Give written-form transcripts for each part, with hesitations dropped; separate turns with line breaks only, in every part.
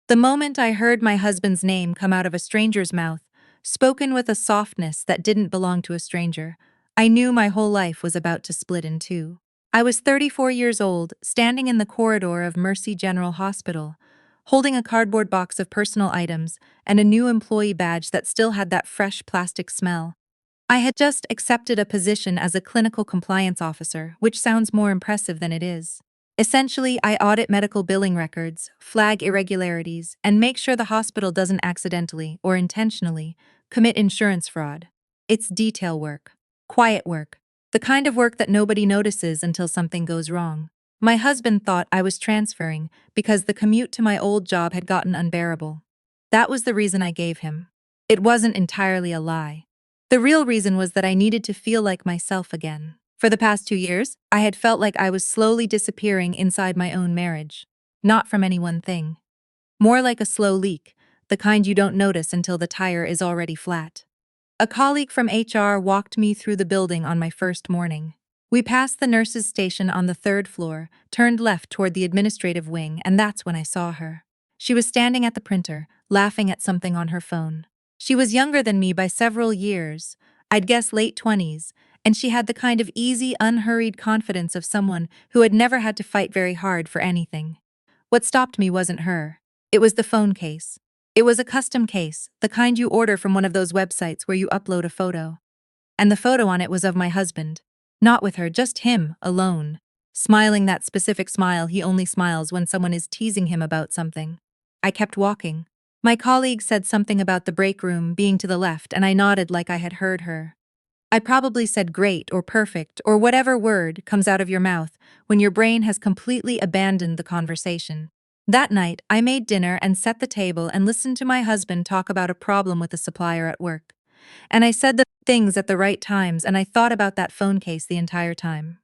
The moment I heard my husband's name come out of a stranger's mouth, spoken with a softness that didn't belong to a stranger, I knew my whole life was about to split in two. I was 34 years old, standing in the corridor of Mercy General Hospital, holding a cardboard box of personal items and a new employee badge that still had that fresh plastic smell. I had just accepted a position as a clinical compliance officer, which sounds more impressive than it is. Essentially, I audit medical billing records, flag irregularities, and make sure the hospital doesn't accidentally or intentionally commit insurance fraud. It's detail work, quiet work, the kind of work that nobody notices until something goes wrong. My husband thought I was transferring because the commute to my old job had gotten unbearable. That was the reason I gave him. It wasn't entirely a lie. The real reason was that I needed to feel like myself again. For the past 2 years, I had felt like I was slowly disappearing inside my own marriage. Not from any one thing. More like a slow leak, the kind you don't notice until the tire is already flat. A colleague from HR walked me through the building on my first morning. We passed the nurses' station on the third floor, turned left toward the administrative wing, and that's when I saw her. She was standing at the printer, laughing at something on her phone. She was younger than me by several years, I'd guess late 20s, and she had the kind of easy, unhurried confidence of someone who had never had to fight very hard for anything. What stopped me wasn't her. It was the phone case. It was a custom case, the kind you order from one of those websites where you upload a photo. And the photo on it was of my husband. Not with her, just him, alone. Smiling that specific smile he only smiles when someone is teasing him about something. I kept walking. My colleague said something about the break room being to the left, and I nodded like I had heard her. I probably said great or perfect or whatever word comes out of your mouth when your brain has completely abandoned the conversation. That night, I made dinner and set the table and listened to my husband talk about a problem with a supplier at work. And I said the things at the right times, and I thought about that phone case the entire time.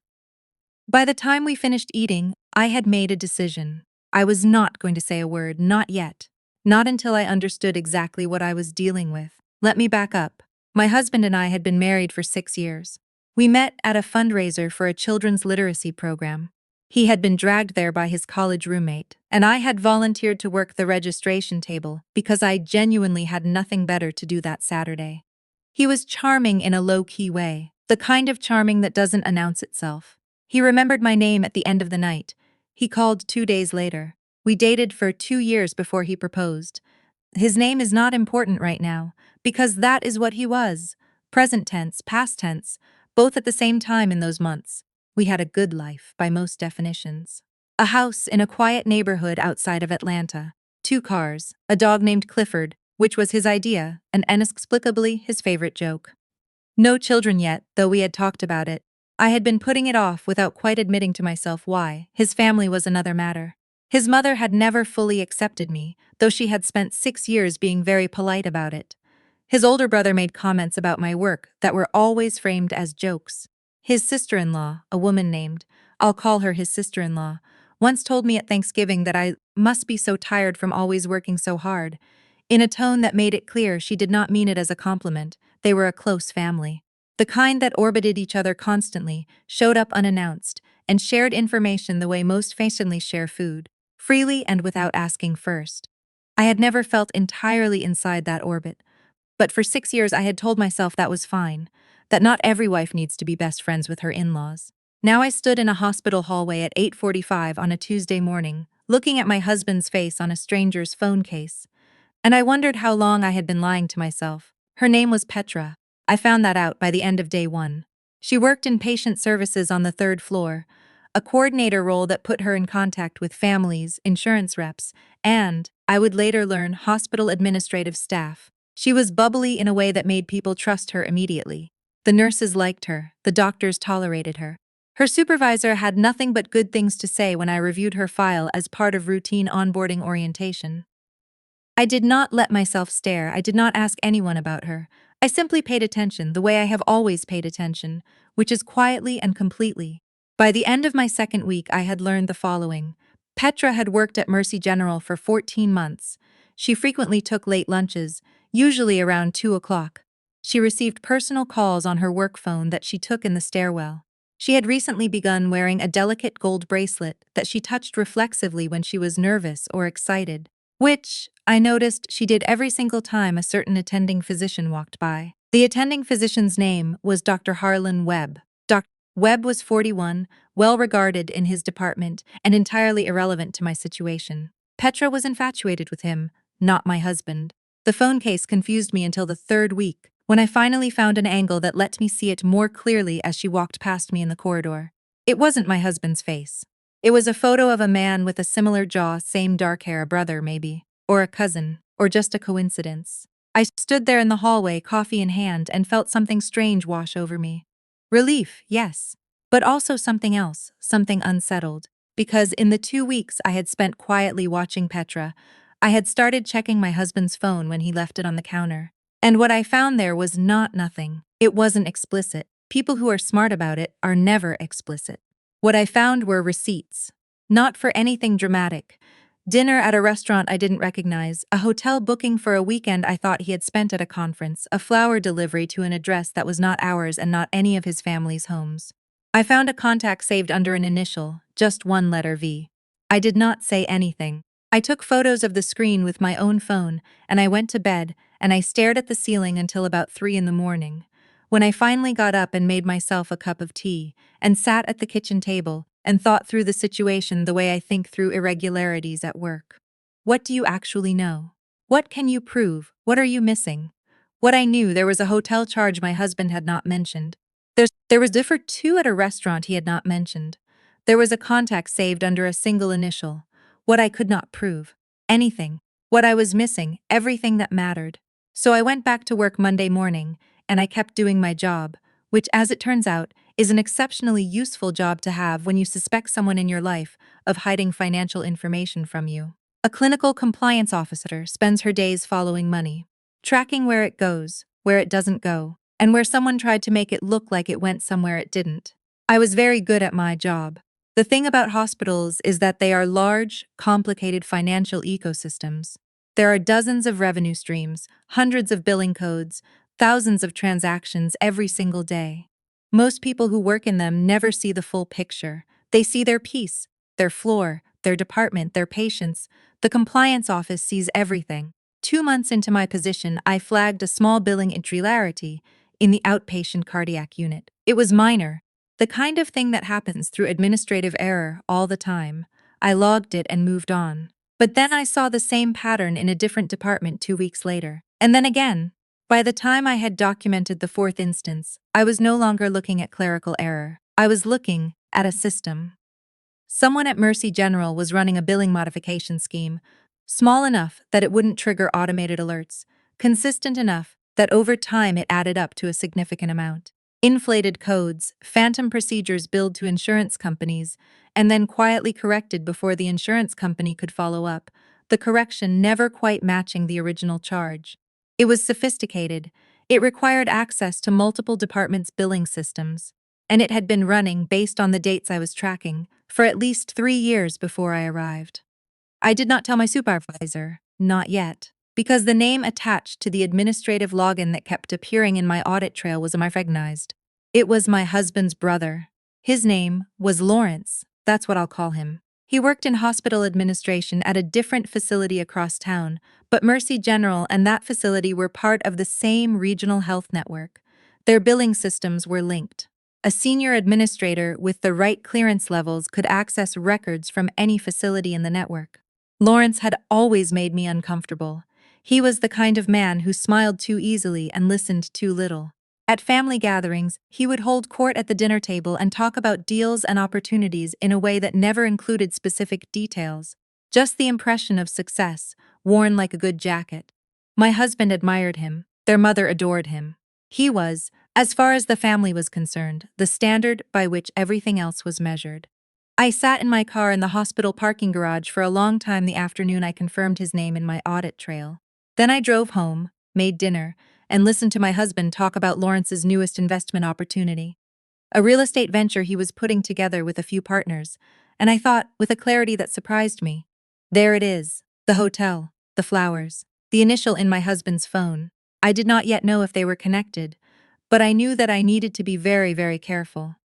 By the time we finished eating, I had made a decision. I was not going to say a word, not yet. Not until I understood exactly what I was dealing with. Let me back up. My husband and I had been married for 6 years. We met at a fundraiser for a children's literacy program. He had been dragged there by his college roommate, and I had volunteered to work the registration table because I genuinely had nothing better to do that Saturday. He was charming in a low-key way, the kind of charming that doesn't announce itself. He remembered my name at the end of the night. He called 2 days later. We dated for 2 years before he proposed. His name is not important right now, because that is what he was. Present tense, past tense, both at the same time in those months. We had a good life, by most definitions. A house in a quiet neighborhood outside of Atlanta. 2 cars, a dog named Clifford, which was his idea, and inexplicably his favorite joke. No children yet, though we had talked about it. I had been putting it off without quite admitting to myself why. His family was another matter. His mother had never fully accepted me, though she had spent 6 years being very polite about it. His older brother made comments about my work that were always framed as jokes. His sister-in-law, a woman named, I'll call her his sister-in-law, once told me at Thanksgiving that I must be so tired from always working so hard, in a tone that made it clear she did not mean it as a compliment. They were a close family. The kind that orbited each other constantly, showed up unannounced, and shared information the way most families share food, freely and without asking first. I had never felt entirely inside that orbit, but for 6 years I had told myself that was fine, that not every wife needs to be best friends with her in-laws. Now I stood in a hospital hallway at 8:45 on a Tuesday morning, looking at my husband's face on a stranger's phone case. And I wondered how long I had been lying to myself. Her name was Petra. I found that out by the end of day one. She worked in patient services on the third floor, a coordinator role that put her in contact with families, insurance reps, and, I would later learn, hospital administrative staff. She was bubbly in a way that made people trust her immediately. The nurses liked her, the doctors tolerated her. Her supervisor had nothing but good things to say when I reviewed her file as part of routine onboarding orientation. I did not let myself stare. I did not ask anyone about her. I simply paid attention the way I have always paid attention, which is quietly and completely. By the end of my second week, I had learned the following. Petra had worked at Mercy General for 14 months. She frequently took late lunches, usually around 2 o'clock. She received personal calls on her work phone that she took in the stairwell. She had recently begun wearing a delicate gold bracelet that she touched reflexively when she was nervous or excited. which I noticed she did every single time a certain attending physician walked by. The attending physician's name was Dr. Harlan Webb. Dr. Webb was 41, well regarded in his department, and entirely irrelevant to my situation. Petra was infatuated with him, not my husband. The phone case confused me until the third week, when I finally found an angle that let me see it more clearly as she walked past me in the corridor. It wasn't my husband's face. It was a photo of a man with a similar jaw, same dark hair, a brother maybe, or a cousin, or just a coincidence. I stood there in the hallway, coffee in hand, and felt something strange wash over me. Relief, yes, but also something else, something unsettled. Because in the 2 weeks I had spent quietly watching Petra, I had started checking my husband's phone when he left it on the counter. And what I found there was not nothing. It wasn't explicit. People who are smart about it are never explicit. What I found were receipts. Not for anything dramatic. Dinner at a restaurant I didn't recognize, a hotel booking for a weekend I thought he had spent at a conference, a flower delivery to an address that was not ours and not any of his family's homes. I found a contact saved under an initial, just one letter V. I did not say anything. I took photos of the screen with my own phone, and I went to bed, and I stared at the ceiling until about 3 in the morning. When I finally got up and made myself a cup of tea, and sat at the kitchen table, and thought through the situation the way I think through irregularities at work. What do you actually know? What can you prove? What are you missing? What I knew, there was a hotel charge my husband had not mentioned. There was differ two at a restaurant he had not mentioned. There was a contact saved under a single initial. What I could not prove. Anything. What I was missing, everything that mattered. So I went back to work Monday morning, and I kept doing my job, which, as it turns out, is an exceptionally useful job to have when you suspect someone in your life of hiding financial information from you. A clinical compliance officer spends her days following money, tracking where it goes, where it doesn't go, and where someone tried to make it look like it went somewhere it didn't. I was very good at my job. The thing about hospitals is that they are large, complicated financial ecosystems. There are dozens of revenue streams, hundreds of billing codes, thousands of transactions every single day. Most people who work in them never see the full picture. They see their piece, their floor, their department, their patients. The compliance office sees everything. 2 months into my position, I flagged a small billing irregularity in the outpatient cardiac unit. It was minor, the kind of thing that happens through administrative error all the time. I logged it and moved on. But then I saw the same pattern in a different department 2 weeks later. And then again. By the time I had documented the fourth instance, I was no longer looking at clerical error. I was looking at a system. Someone at Mercy General was running a billing modification scheme, small enough that it wouldn't trigger automated alerts, consistent enough that over time it added up to a significant amount. Inflated codes, phantom procedures billed to insurance companies, and then quietly corrected before the insurance company could follow up, the correction never quite matching the original charge. It was sophisticated. It required access to multiple departments' billing systems, and it had been running, based on the dates I was tracking, for at least 3 years before I arrived. I did not tell my supervisor, not yet, because the name attached to the administrative login that kept appearing in my audit trail was recognized. It was my husband's brother. His name was Lawrence, that's what I'll call him. He worked in hospital administration at a different facility across town, but Mercy General and that facility were part of the same regional health network. Their billing systems were linked. A senior administrator with the right clearance levels could access records from any facility in the network. Lawrence had always made me uncomfortable. He was the kind of man who smiled too easily and listened too little. At family gatherings, he would hold court at the dinner table and talk about deals and opportunities in a way that never included specific details, just the impression of success, worn like a good jacket. My husband admired him. Their mother adored him. He was, as far as the family was concerned, the standard by which everything else was measured. I sat in my car in the hospital parking garage for a long time the afternoon I confirmed his name in my audit trail. Then I drove home, made dinner, and listened to my husband talk about Lawrence's newest investment opportunity. A real estate venture he was putting together with a few partners, and I thought, with a clarity that surprised me, there it is, the hotel, the flowers, the initial in my husband's phone. I did not yet know if they were connected, but I knew that I needed to be very, very careful.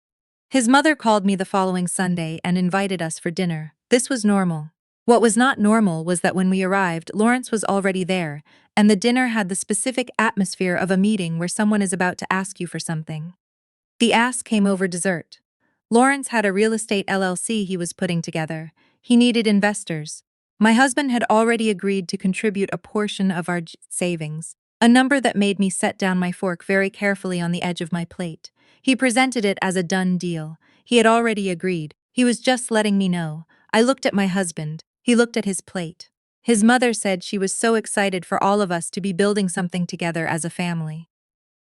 His mother called me the following Sunday and invited us for dinner. This was normal. What was not normal was that when we arrived, Lawrence was already there, and the dinner had the specific atmosphere of a meeting where someone is about to ask you for something. The ask came over dessert. Lawrence had a real estate LLC he was putting together. He needed investors. My husband had already agreed to contribute a portion of our savings, a number that made me set down my fork very carefully on the edge of my plate. He presented it as a done deal. He had already agreed. He was just letting me know. I looked at my husband. He looked at his plate. His mother said she was so excited for all of us to be building something together as a family.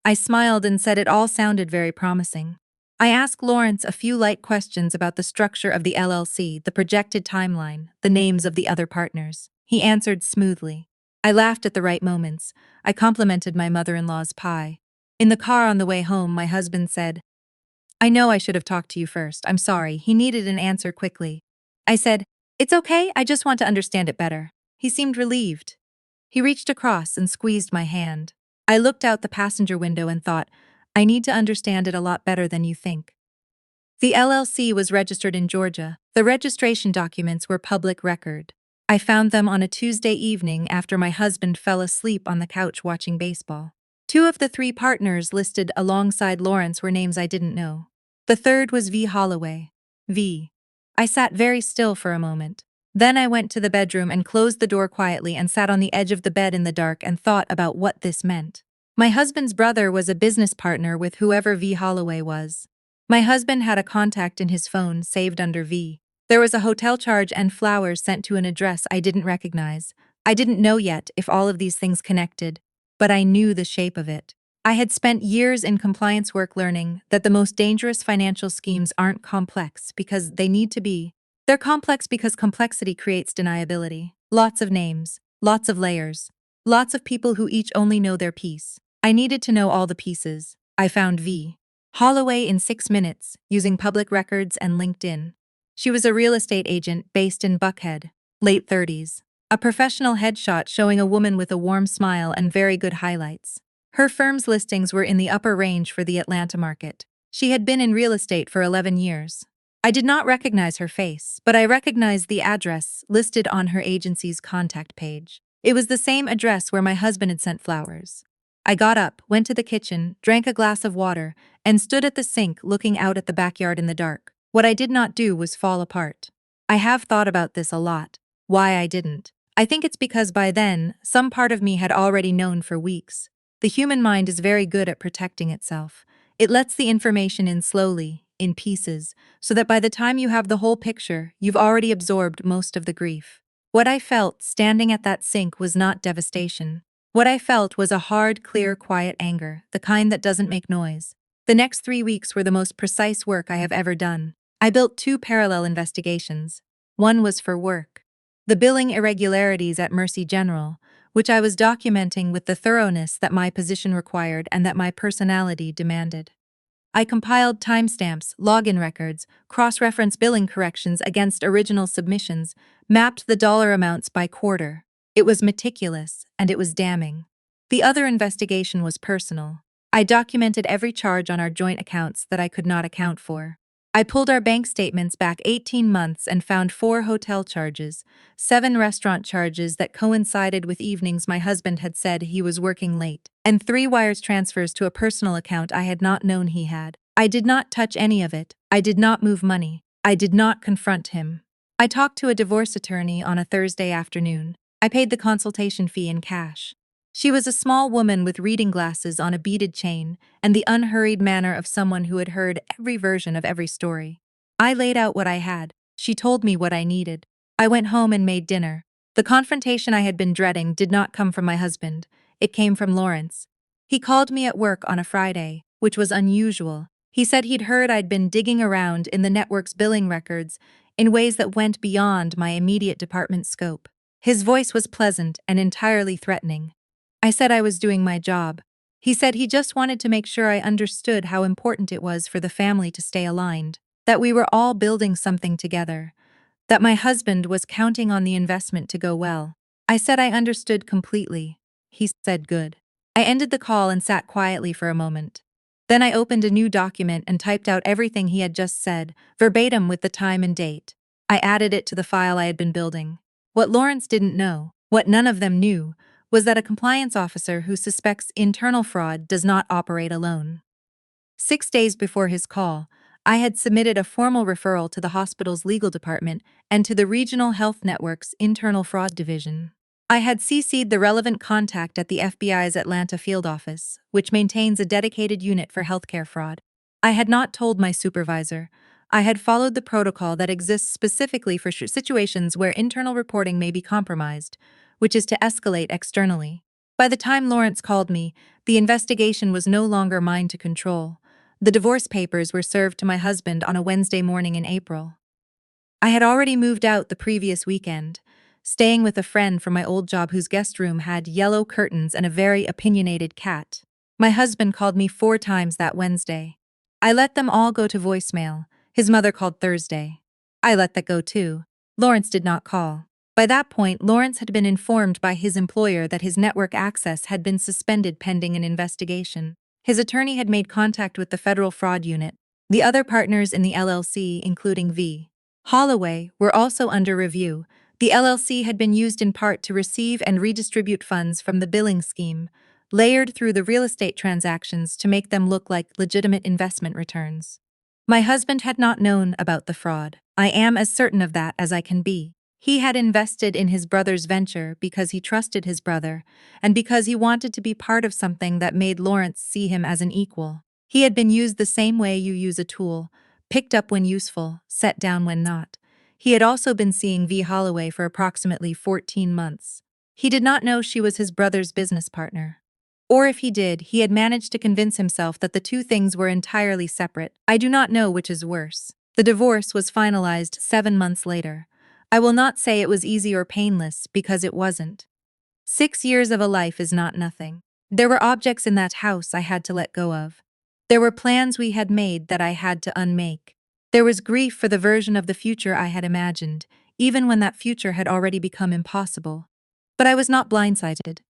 I smiled and said it all sounded very promising. I asked Lawrence a few light questions about the structure of the LLC, the projected timeline, the names of the other partners. He answered smoothly. I laughed at the right moments. I complimented my mother-in-law's pie. In the car on the way home, my husband said, "I know I should have talked to you first. I'm sorry." He needed an answer quickly. I said, "It's okay, I just want to understand it better." He seemed relieved. He reached across and squeezed my hand. I looked out the passenger window and thought, I need to understand it a lot better than you think. The LLC was registered in Georgia. The registration documents were public record. I found them on a Tuesday evening after my husband fell asleep on the couch watching baseball. Two of the three partners listed alongside Lawrence were names I didn't know. The third was V. Holloway. V. I sat very still for a moment. Then I went to the bedroom and closed the door quietly and sat on the edge of the bed in the dark and thought about what this meant. My husband's brother was a business partner with whoever V. Holloway was. My husband had a contact in his phone saved under V. There was a hotel charge and flowers sent to an address I didn't recognize. I didn't know yet if all of these things connected, but I knew the shape of it. I had spent years in compliance work learning that the most dangerous financial schemes aren't complex because they need to be. They're complex because complexity creates deniability. Lots of names, lots of layers, lots of people who each only know their piece. I needed to know all the pieces. I found V. Holloway in 6 minutes, using public records and LinkedIn. She was a real estate agent based in Buckhead, late 30s. A professional headshot showing a woman with a warm smile and very good highlights. Her firm's listings were in the upper range for the Atlanta market. She had been in real estate for 11 years. I did not recognize her face, but I recognized the address listed on her agency's contact page. It was the same address where my husband had sent flowers. I got up, went to the kitchen, drank a glass of water, and stood at the sink looking out at the backyard in the dark. What I did not do was fall apart. I have thought about this a lot. Why I didn't. I think it's because by then, some part of me had already known for weeks. The human mind is very good at protecting itself. It lets the information in slowly, in pieces, so that by the time you have the whole picture, you've already absorbed most of the grief. What I felt standing at that sink was not devastation. What I felt was a hard, clear, quiet anger, the kind that doesn't make noise. The next 3 weeks were the most precise work I have ever done. I built 2 parallel investigations. One was for work. The billing irregularities at Mercy General, which I was documenting with the thoroughness that my position required and that my personality demanded. I compiled timestamps, login records, cross-reference billing corrections against original submissions, mapped the dollar amounts by quarter. It was meticulous, and it was damning. The other investigation was personal. I documented every charge on our joint accounts that I could not account for. I pulled our bank statements back 18 months and found 4 hotel charges, 7 restaurant charges that coincided with evenings my husband had said he was working late, and 3 wires transfers to a personal account I had not known he had. I did not touch any of it. I did not move money. I did not confront him. I talked to a divorce attorney on a Thursday afternoon. I paid the consultation fee in cash. She was a small woman with reading glasses on a beaded chain and the unhurried manner of someone who had heard every version of every story. I laid out what I had. She told me what I needed. I went home and made dinner. The confrontation I had been dreading did not come from my husband. It came from Lawrence. He called me at work on a Friday, which was unusual. He said he'd heard I'd been digging around in the network's billing records in ways that went beyond my immediate department scope. His voice was pleasant and entirely threatening. I said I was doing my job. He said he just wanted to make sure I understood how important it was for the family to stay aligned, that we were all building something together, that my husband was counting on the investment to go well. I said I understood completely. He said good. I ended the call and sat quietly for a moment. Then I opened a new document and typed out everything he had just said, verbatim with the time and date. I added it to the file I had been building. What Lawrence didn't know, what none of them knew, was that a compliance officer who suspects internal fraud does not operate alone. 6 days before his call, I had submitted a formal referral to the hospital's legal department and to the Regional Health Network's Internal Fraud Division. I had CC'd the relevant contact at the FBI's Atlanta field office, which maintains a dedicated unit for healthcare fraud. I had not told my supervisor. I had followed the protocol that exists specifically for situations where internal reporting may be compromised, which is to escalate externally. By the time Lawrence called me, the investigation was no longer mine to control. The divorce papers were served to my husband on a Wednesday morning in April. I had already moved out the previous weekend, staying with a friend from my old job whose guest room had yellow curtains and a very opinionated cat. My husband called me 4 times that Wednesday. I let them all go to voicemail. His mother called Thursday. I let that go too. Lawrence did not call. By that point, Lawrence had been informed by his employer that his network access had been suspended pending an investigation. His attorney had made contact with the federal fraud unit. The other partners in the LLC, including V. Holloway, were also under review. The LLC had been used in part to receive and redistribute funds from the billing scheme, layered through the real estate transactions to make them look like legitimate investment returns. My husband had not known about the fraud. I am as certain of that as I can be. He had invested in his brother's venture because he trusted his brother, and because he wanted to be part of something that made Lawrence see him as an equal. He had been used the same way you use a tool, picked up when useful, set down when not. He had also been seeing V. Holloway for approximately 14 months. He did not know she was his brother's business partner. Or if he did, he had managed to convince himself that the two things were entirely separate. I do not know which is worse. The divorce was finalized 7 months later. I will not say it was easy or painless, because it wasn't. 6 years of a life is not nothing. There were objects in that house I had to let go of. There were plans we had made that I had to unmake. There was grief for the version of the future I had imagined, even when that future had already become impossible. But I was not blindsided.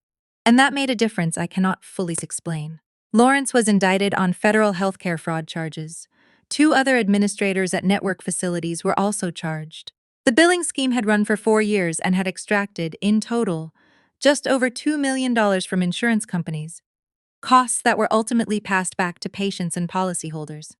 And that made a difference I cannot fully explain. Lawrence was indicted on federal healthcare fraud charges. 2 other administrators at network facilities were also charged. The billing scheme had run for 4 years and had extracted, in total, just over $2 million from insurance companies, costs that were ultimately passed back to patients and policyholders.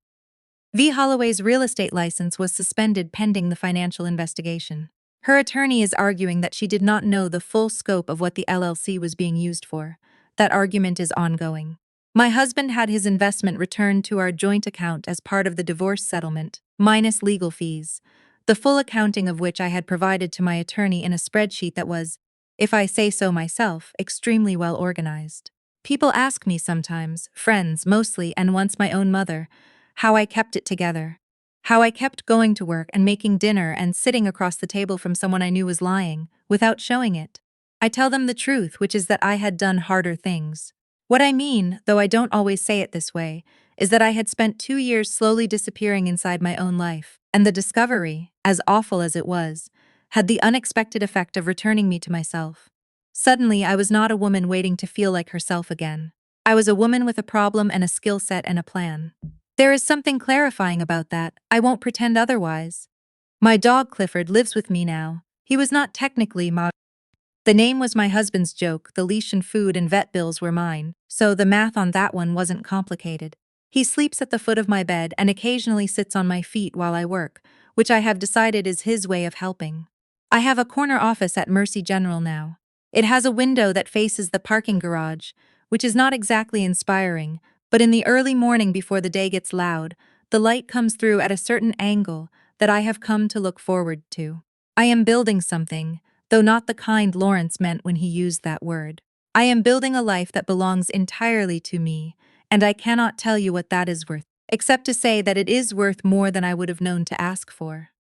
V. Holloway's real estate license was suspended pending the financial investigation. Her attorney is arguing that she did not know the full scope of what the LLC was being used for. That argument is ongoing. My husband had his investment returned to our joint account as part of the divorce settlement, minus legal fees, the full accounting of which I had provided to my attorney in a spreadsheet that was, if I say so myself, extremely well organized. People ask me sometimes, friends mostly and once my own mother, how I kept it together. How I kept going to work and making dinner and sitting across the table from someone I knew was lying, without showing it. I tell them the truth, which is that I had done harder things. What I mean, though I don't always say it this way, is that I had spent 2 years slowly disappearing inside my own life, and the discovery, as awful as it was, had the unexpected effect of returning me to myself. Suddenly, I was not a woman waiting to feel like herself again. I was a woman with a problem and a skill set and a plan. There is something clarifying about that, I won't pretend otherwise. My dog Clifford lives with me now. He was not technically my. The name was my husband's joke, the leash and food and vet bills were mine, so the math on that one wasn't complicated. He sleeps at the foot of my bed and occasionally sits on my feet while I work, which I have decided is his way of helping. I have a corner office at Mercy General now. It has a window that faces the parking garage, which is not exactly inspiring, but in the early morning before the day gets loud, the light comes through at a certain angle that I have come to look forward to. I am building something, though not the kind Lawrence meant when he used that word. I am building a life that belongs entirely to me, and I cannot tell you what that is worth, except to say that it is worth more than I would have known to ask for.